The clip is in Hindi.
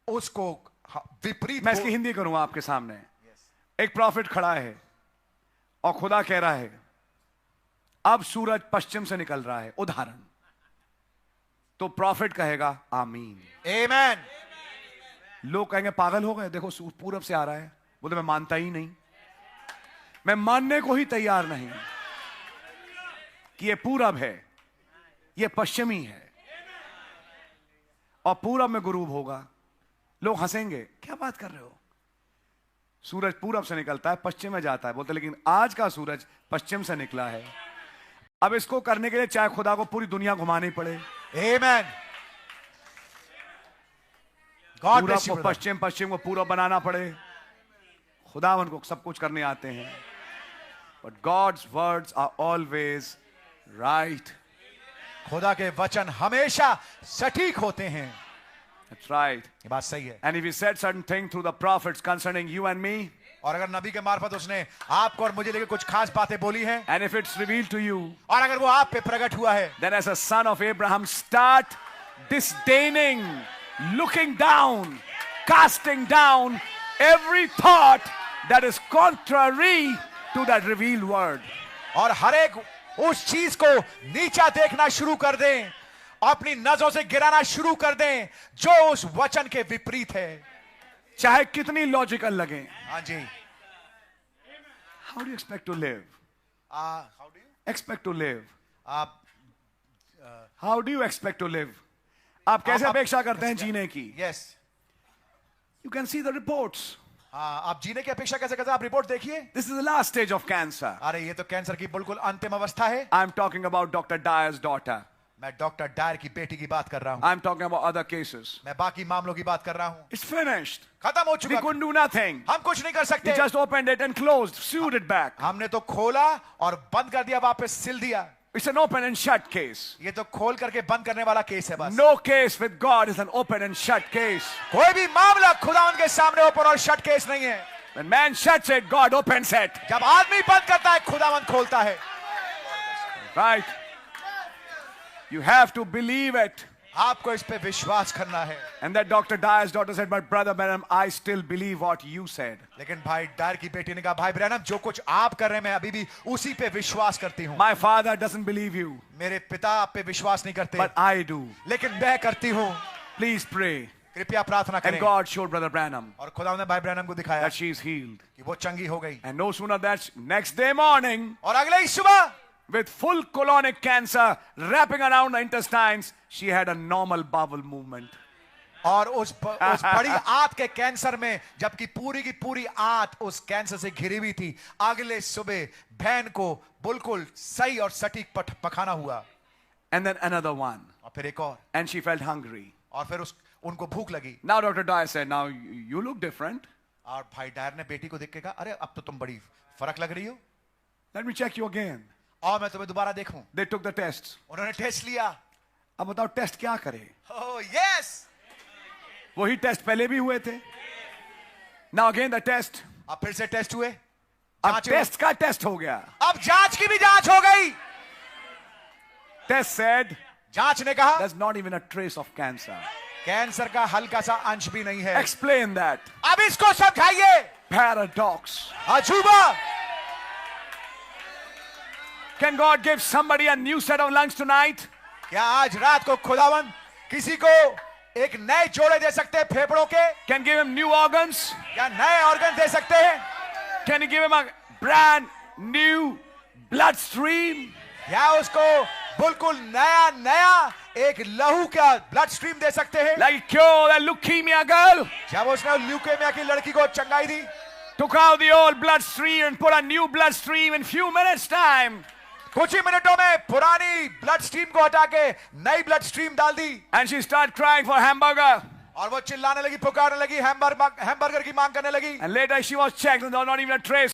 उसको विपरीत। मैं इसकी हिंदी करूंगा आपके सामने। एक प्रॉफिट खड़ा है और खुदा कह रहा है अब सूरज पश्चिम से निकल रहा है, उदाहरण, तो प्रॉफिट कहेगा आमीन, आमेन। लोग कहेंगे पागल हो गए, देखो पूरब से आ रहा है। बोले मैं मानता ही नहीं, मैं मानने को ही तैयार नहीं कि ये पूरब है, ये पश्चिमी है और पूरब में गुरूब होगा। लोग हंसेंगे, क्या बात कर रहे हो, सूरज पूरब से निकलता है पश्चिम में जाता है। बोलते लेकिन आज का सूरज पश्चिम से निकला है। अब इसको करने के लिए चाहे खुदा को पूरी दुनिया घुमानी पड़े, आमेन, गॉड पूरब को पश्चिम, पश्चिम को पूरब बनाना पड़े, खुदा उनको सब कुछ करने आते हैं। But God's words are always right. खुदा के वचन हमेशा सटीक होते हैं। That's right. ये बात सही है। And if he said certain thing through the prophets concerning you and me, और अगर नबी के मार्फत उसने आपको और मुझे लेके कुछ खास बातें बोली हैं, and if it's revealed to you, और अगर वो आप पे प्रकट हुआ है, then as a son of Abraham start disdaining, looking down, casting down every thought that is contrary to that revealed word. और हर एक उस चीज को नीचा देखना शुरू कर दें, अपनी नजरों से गिराना शुरू कर दें जो उस वचन के विपरीत है, चाहे कितनी लॉजिकल लगे। हाँ जी। How do you expect to live? How do you? Expect to live. आप How do you expect to live? आप कैसे अपेक्षा करते हैं जीने की? Yes. You can see the reports. आप जीने की अपेक्षा कैसे करते हैं? आप रिपोर्ट देखिए। This is the last stage of cancer. अरे ये तो कैंसर की बिल्कुल अंतिम अवस्था है। I'm talking about Dr. Dyer's daughter. मैं डॉक्टर डायर की बेटी की बात कर रहा हूँ। I'm talking about other cases. मैं बाकी मामलों की बात कर रहा हूँ। It's finished. खत्म हो We चुका। couldn't do nothing. हम कुछ नहीं कर He सकते। just opened it and closed, sewed it back. हमने तो खोला और बंद कर दिया, वापस सिल दिया। It's an open and shut case. ये तो खोल करके बंद करने वाला केस है बस। No case with God is an open and shut case. कोई भी मामला खुदा उनके सामने ओपन और शट केस नहीं है। When man shuts it, God opens it. जब आदमी बंद करता है, खुदावंद खोलता है। Right? You have to believe it. आपको इस पे विश्वास करना है। And that Dr. Dyer's daughter said, but brother Branham, I still believe what you said. लेकिन भाई डायर की बेटी ने कहा, भाई ब्रैनम जो कुछ आप कर रहे हैं मैं अभी भी उसी पे विश्वास करती हूँ। My father doesn't believe you, मेरे पिता आप पे विश्वास नहीं करते, but I do. लेकिन मैं करती हूँ। Please pray. कृपया प्रार्थना And करें। God showed brother Branham और खुदा ने भाई ब्रैनम को दिखाया that she is healed. कि वो चंगी हो गई। And no sooner that next day morning, और अगले ही सुबह with full colonic cancer wrapping around the intestines, she had a normal bowel movement. और उस बड़ी आंत के कैंसर में, जबकि पूरी की पूरी आंत उस कैंसर से घिरी हुई थी, अगले सुबह बहन को बिल्कुल सही और सटीक पखाना हुआ। And then another one. और फिर एक और, And she felt hungry. और फिर उनको भूख लगी। Now Dr. Dyer said, now you look different. और भाई डायर ने बेटी को देख के कहा, अरे अब तो तुम बड़ी फर्क लग रही हो, Let me check you again. और मैं तुम्हें दोबारा देखूं। They took the tests. उन्होंने टेस्ट लिया। अब बताओ टेस्ट क्या करे? ओह यस, वही टेस्ट पहले भी हुए थे. Now again the test. अब फिर से टेस्ट हुए। अब जांच टेस्ट का टेस्ट हो गया. अब जांच की भी जांच हो गई। Test said जांच ने कहा there's not even a trace of cancer. Cancer का हल्का सा अंश भी नहीं है। Explain that. अब इसको समझाइए। Paradox. अजूबा। Can God give somebody a new set of lungs tonight? क्या आज रात को खुदावन किसी को एक नए जोड़े दे सकते हैं फेफड़ों के? Can give him new organs? क्या नए ऑर्गन दे सकते हैं? Can he give him a brand new bloodstream? या उसको बिल्कुल नया एक लहू का ब्लड स्ट्रीम दे सकते हैं? Like he cured that leukemia girl? जब उसने ल्यूकेमिया की लड़की को चंगाई दी, Took out the old bloodstream and put a new bloodstream in few minutes time. कुछ ही मिनटों में पुरानी ब्लड स्ट्रीम को हटा के नई ब्लड स्ट्रीम डाल दी। And she started crying for hamburger. और वो चिल्लाने लगी, पुकारने लगी, हैमबर्गर की मांग करने लगी। And later she was checked and there was not even a trace